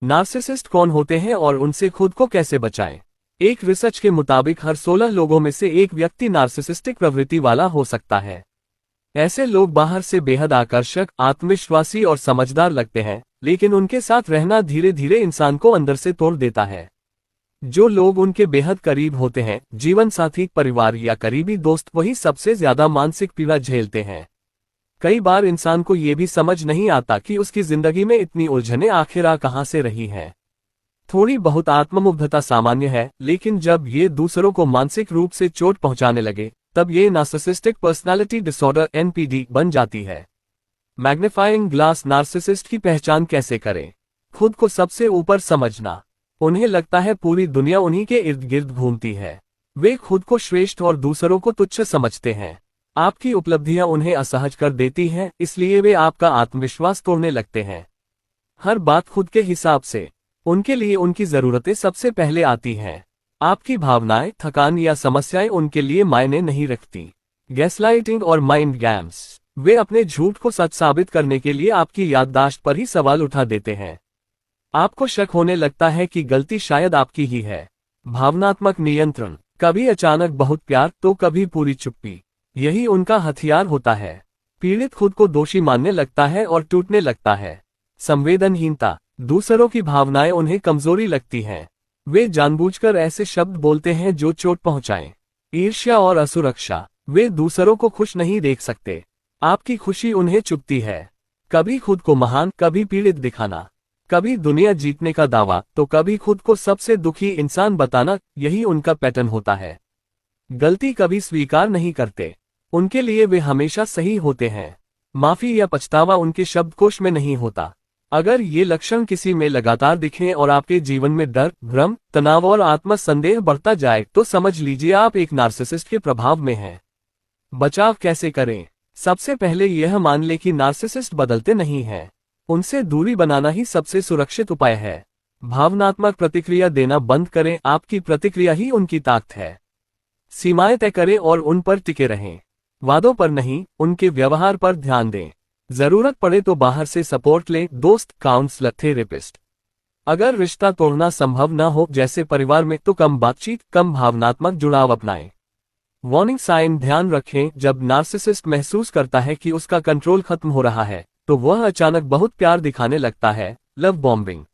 Narcissist कौन होते हैं और उनसे खुद को कैसे बचाएं? एक रिसर्च के मुताबिक हर 16 लोगों में से एक व्यक्ति नार्सिसिस्टिक प्रवृत्ति वाला हो सकता है। ऐसे लोग बाहर से बेहद आकर्षक, आत्मविश्वासी और समझदार लगते हैं, लेकिन उनके साथ रहना धीरे धीरे इंसान को अंदर से तोड़ देता है। जो लोग उनके बेहद करीब होते हैं, जीवन साथी, परिवार या करीबी दोस्त, वही सबसे ज्यादा मानसिक पीड़ा झेलते हैं। कई बार इंसान को ये भी समझ नहीं आता कि उसकी जिंदगी में इतनी उलझनें आखिर आ कहां से रही हैं। थोड़ी बहुत आत्ममुग्धता सामान्य है, लेकिन जब ये दूसरों को मानसिक रूप से चोट पहुंचाने लगे, तब ये नार्सिसिस्टिक पर्सनालिटी डिसऑर्डर (NPD) बन जाती है। मैग्नीफाइंग ग्लास नार्सिसिस्ट की पहचान कैसे करें? खुद को सबसे ऊपर समझना। उन्हें लगता है पूरी दुनिया उन्हीं के इर्द गिर्द घूमती है। वे खुद को श्रेष्ठ और दूसरों को तुच्छ समझते हैं। आपकी उपलब्धियां उन्हें असहज कर देती हैं, इसलिए वे आपका आत्मविश्वास तोड़ने लगते हैं। हर बात खुद के हिसाब से। उनके लिए उनकी जरूरतें सबसे पहले आती हैं। आपकी भावनाएं, थकान या समस्याएं उनके लिए मायने नहीं रखती। गैसलाइटिंग और माइंड गेम्स। वे अपने झूठ को सच साबित करने के लिए आपकी याददाश्त पर ही सवाल उठा देते हैं। आपको शक होने लगता है कि गलती शायद आपकी ही है। भावनात्मक नियंत्रण। कभी अचानक बहुत प्यार तो कभी पूरी चुप्पी। यही उनका हथियार होता है। पीड़ित खुद को दोषी मानने लगता है और टूटने लगता है। संवेदनहीनता। दूसरों की भावनाएं उन्हें कमजोरी लगती हैं। वे जानबूझकर ऐसे शब्द बोलते हैं जो चोट पहुंचाएं। ईर्ष्या और असुरक्षा। वे दूसरों को खुश नहीं देख सकते। आपकी खुशी उन्हें चुभती है। कभी खुद को महान, कभी पीड़ित दिखाना। कभी दुनिया जीतने का दावा तो कभी खुद को सबसे दुखी इंसान बताना, यही उनका पैटर्न होता है। गलती कभी स्वीकार नहीं करते। उनके लिए वे हमेशा सही होते हैं। माफी या पछतावा उनके शब्दकोश में नहीं होता। अगर ये लक्षण किसी में लगातार दिखें और आपके जीवन में डर, भ्रम, तनाव और आत्मसंदेह बढ़ता जाए, तो समझ लीजिए आप एक नार्सिसिस्ट के प्रभाव में हैं। बचाव कैसे करें? सबसे पहले यह मान लें कि नार्सिसिस्ट बदलते नहीं हैं। उनसे दूरी बनाना ही सबसे सुरक्षित उपाय है। भावनात्मक प्रतिक्रिया देना बंद करें, आपकी प्रतिक्रिया ही उनकी ताकत है। सीमाएं तय करें और उन पर टिके रहें। वादों पर नहीं, उनके व्यवहार पर ध्यान दें। जरूरत पड़े तो बाहर से सपोर्ट लें, दोस्त, काउंसलर, थेरेपिस्ट। अगर रिश्ता तोड़ना संभव न हो, जैसे परिवार में, तो कम बातचीत, कम भावनात्मक जुड़ाव अपनाएं। Warning sign. ध्यान रखें, जब नार्सिसिस्ट महसूस करता है कि उसका कंट्रोल खत्म हो रहा है, तो वह अचानक बहुत प्यार दिखाने लगता है। Love bombing.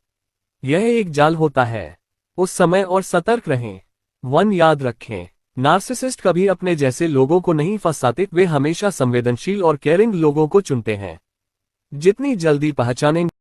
यह एक जाल होता है। उस समय और सतर्क रहें। 1 याद रखें, नार्सिसिस्ट कभी अपने जैसे लोगों को नहीं फंसाते। वे हमेशा संवेदनशील और केयरिंग लोगों को चुनते हैं। जितनी जल्दी पहचानेंगे